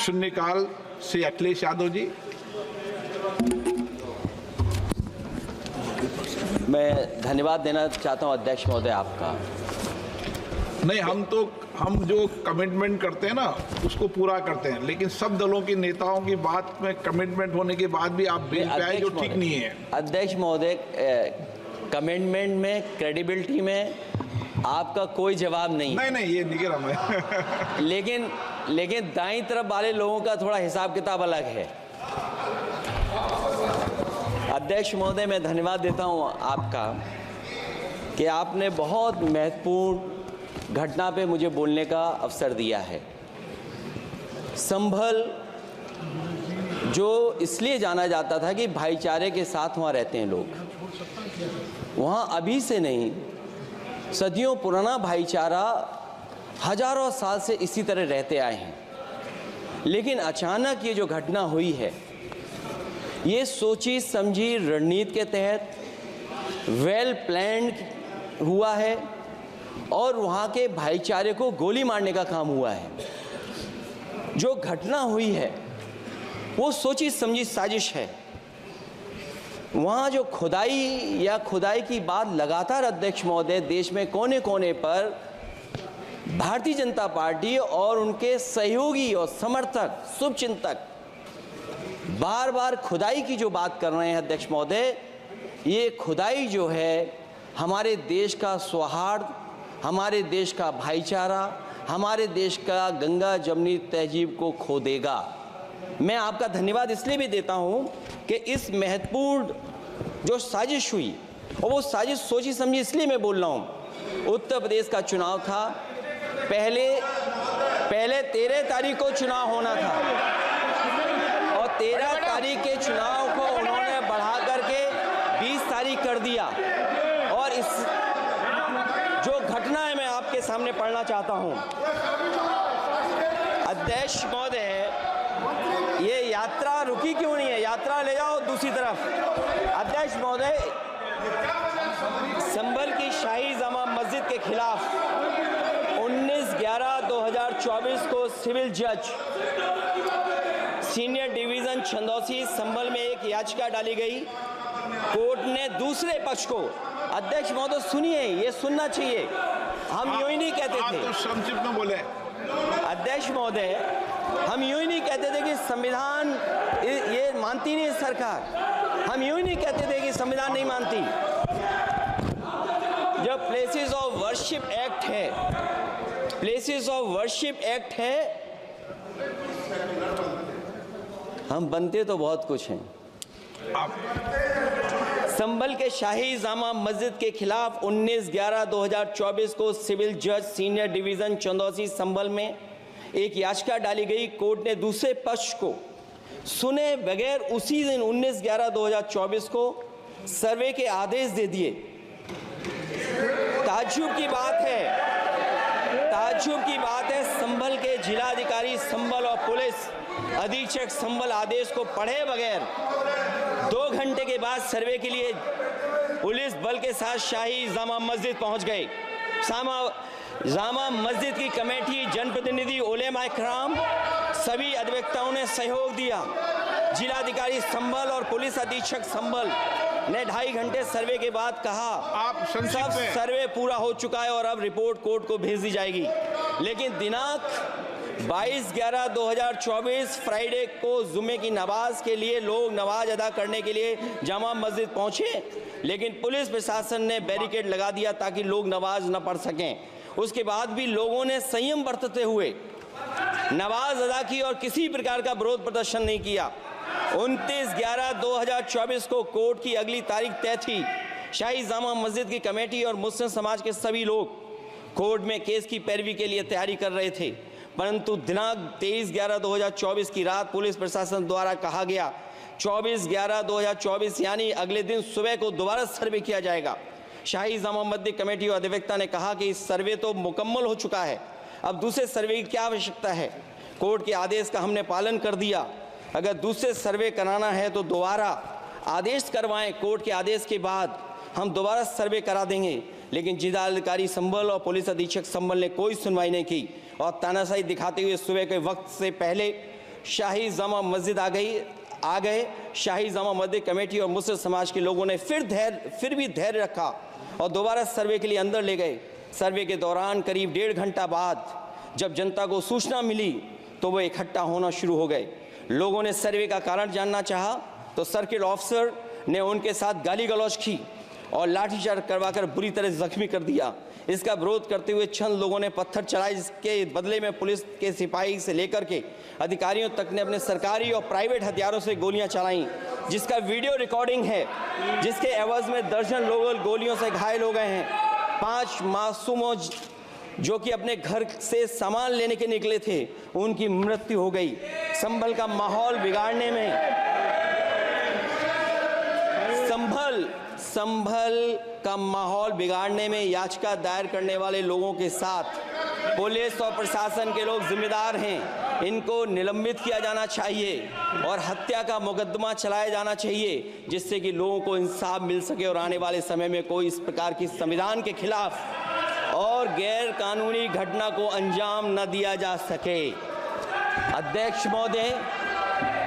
शून्यकाल से अखिलेश यादव जी। मैं धन्यवाद देना चाहता हूं अध्यक्ष महोदय आपका। नहीं, हम जो कमिटमेंट करते हैं ना उसको पूरा करते हैं, लेकिन सब दलों के नेताओं की बात में कमिटमेंट होने के बाद भी आप बेंच पे आए जो ठीक नहीं है। अध्यक्ष महोदय, कमिटमेंट में, क्रेडिबिलिटी में आपका कोई जवाब नहीं। नहीं, ये नहीं कह रहा मैं। लेकिन दाईं तरफ वाले लोगों का थोड़ा हिसाब किताब अलग है। अध्यक्ष महोदय, मैं धन्यवाद देता हूं आपका कि आपने बहुत महत्वपूर्ण घटना पे मुझे बोलने का अवसर दिया है। संभल जो इसलिए जाना जाता था कि भाईचारे के साथ वहाँ रहते हैं लोग, वहाँ अभी से नहीं, सदियों पुराना भाईचारा हजारों साल से इसी तरह रहते आए हैं। लेकिन अचानक ये जो घटना हुई है, ये सोची समझी रणनीति के तहत वेल प्लान्ड हुआ है और वहाँ के भाईचारे को गोली मारने का काम हुआ है। जो घटना हुई है वो सोची समझी साजिश है। वहाँ जो खुदाई की बात लगातार अध्यक्ष महोदय देश में कोने कोने पर भारतीय जनता पार्टी और उनके सहयोगी और समर्थक, शुभचिंतक बार बार खुदाई की जो बात कर रहे हैं अध्यक्ष महोदय, ये खुदाई जो है हमारे देश का सौहार्द, हमारे देश का भाईचारा, हमारे देश का गंगा जमनी तहजीब को खो देगा। मैं आपका धन्यवाद इसलिए भी देता हूं कि इस महत्वपूर्ण जो साजिश हुई, और वो साजिश सोची समझी इसलिए मैं बोल रहा हूं। उत्तर प्रदेश का चुनाव था, पहले 13 तारीख को चुनाव होना था और 13 तारीख के चुनाव को उन्होंने बढ़ा करके 20 तारीख कर दिया। और इस जो घटना है मैं आपके सामने पढ़ना चाहता हूं। अध्यक्ष महोदय, ये यात्रा रुकी क्यों नहीं है? यात्रा ले जाओ दूसरी तरफ। अध्यक्ष महोदय, संभल की शाही जामा मस्जिद के खिलाफ 19/11/2024 को सिविल जज सीनियर डिवीजन छंदौसी संभल में एक याचिका डाली गई। कोर्ट ने दूसरे पक्ष को, अध्यक्ष महोदय सुनिए, ये सुनना चाहिए, हम यूं ही नहीं कहते थे। तो संक्षिप्त में बोले। अध्यक्ष महोदय, हम यूं ही नहीं कहते थे कि संविधान ये मानती नहीं सरकार। हम यूं ही नहीं कहते थे कि संविधान नहीं मानती। जब प्लेसेस ऑफ वर्शिप एक्ट है, प्लेसेस ऑफ वर्शिप एक्ट है, हम बनते तो बहुत कुछ हैं। संभल के शाही जामा मस्जिद के खिलाफ 19/11/2024 को सिविल जज सीनियर डिवीजन चंदौसी संभल में एक याचिका डाली गई। कोर्ट ने दूसरे पक्ष को सुने बगैर उसी दिन 19/11/2024 को सर्वे के आदेश दे दिए। ताज्जुब की बात है, संभल के जिलाधिकारी संभल और पुलिस अधीक्षक संभल आदेश को पढ़े बगैर 2 घंटे के बाद सर्वे के लिए पुलिस बल के साथ शाही जामा मस्जिद पहुंच गए। जामा मस्जिद की कमेटी, जनप्रतिनिधि, उलेमा इकराम, सभी अधिवक्ताओं ने सहयोग दिया। जिलाधिकारी संभल और पुलिस अधीक्षक संभल ने 2.5 घंटे सर्वे के बाद कहा सब सर्वे पूरा हो चुका है और अब रिपोर्ट कोर्ट को भेज दी जाएगी। लेकिन दिनांक 22/11/2024 फ्राइडे को जुमे की नमाज के लिए लोग नमाज अदा करने के लिए जामा मस्जिद पहुंचे, लेकिन पुलिस प्रशासन ने बैरिकेड लगा दिया ताकि लोग नमाज न पढ़ सकें। उसके बाद भी लोगों ने संयम बरतते हुए नमाज अदा की और किसी प्रकार का विरोध प्रदर्शन नहीं किया। 29/11/2024 को कोर्ट की अगली तारीख तय थी। शाही जामा मस्जिद की कमेटी और मुस्लिम समाज के सभी लोग कोर्ट में केस की पैरवी के लिए तैयारी कर रहे थे, परंतु दिनांक 23/11/2024 की रात पुलिस प्रशासन द्वारा कहा गया 24/11/2024 यानी अगले दिन सुबह को दोबारा सर्वे किया जाएगा। शाही जामा मस्जिद कमेटी और अधिवक्ता ने कहा कि इस सर्वे तो मुकम्मल हो चुका है, अब दूसरे सर्वे की क्या आवश्यकता है? कोर्ट के आदेश का हमने पालन कर दिया। अगर दूसरे सर्वे कराना है तो दोबारा आदेश करवाएं, कोर्ट के आदेश के बाद हम दोबारा सर्वे करा देंगे। लेकिन जिलाधिकारी संभल और पुलिस अधीक्षक संभल ने कोई सुनवाई नहीं की और तानाशाही दिखाते हुए सुबह के वक्त से पहले शाही जामा मस्जिद आ गए। शाही जामा मस्जिद कमेटी और मुस्लिम समाज के लोगों ने फिर भी धैर्य रखा और दोबारा सर्वे के लिए अंदर ले गए। सर्वे के दौरान करीब 1.5 घंटा बाद जब जनता को सूचना मिली तो वो इकट्ठा होना शुरू हो गए। लोगों ने सर्वे का कारण जानना चाहा तो सर्किल ऑफिसर ने उनके साथ गाली गलौज की और लाठीचार्ज करवाकर बुरी तरह जख्मी कर दिया। इसका विरोध करते हुए चंद लोगों ने पत्थर चलाए, जिसके बदले में पुलिस के सिपाही से लेकर के अधिकारियों तक ने अपने सरकारी और प्राइवेट हथियारों से गोलियां चलाईं, जिसका वीडियो रिकॉर्डिंग है, जिसके एवज में दर्जन लोग गोलियों से घायल हो गए हैं। 5 मासूमों जो कि अपने घर से सामान लेने के निकले थे, उनकी मृत्यु हो गई। संभल का माहौल बिगाड़ने में संभल का माहौल बिगाड़ने में याचिका दायर करने वाले लोगों के साथ पुलिस और प्रशासन के लोग जिम्मेदार हैं। इनको निलंबित किया जाना चाहिए और हत्या का मुकदमा चलाया जाना चाहिए, जिससे कि लोगों को इंसाफ मिल सके और आने वाले समय में कोई इस प्रकार की संविधान के खिलाफ और गैर कानूनी घटना को अंजाम न दिया जा सके। अध्यक्ष महोदय,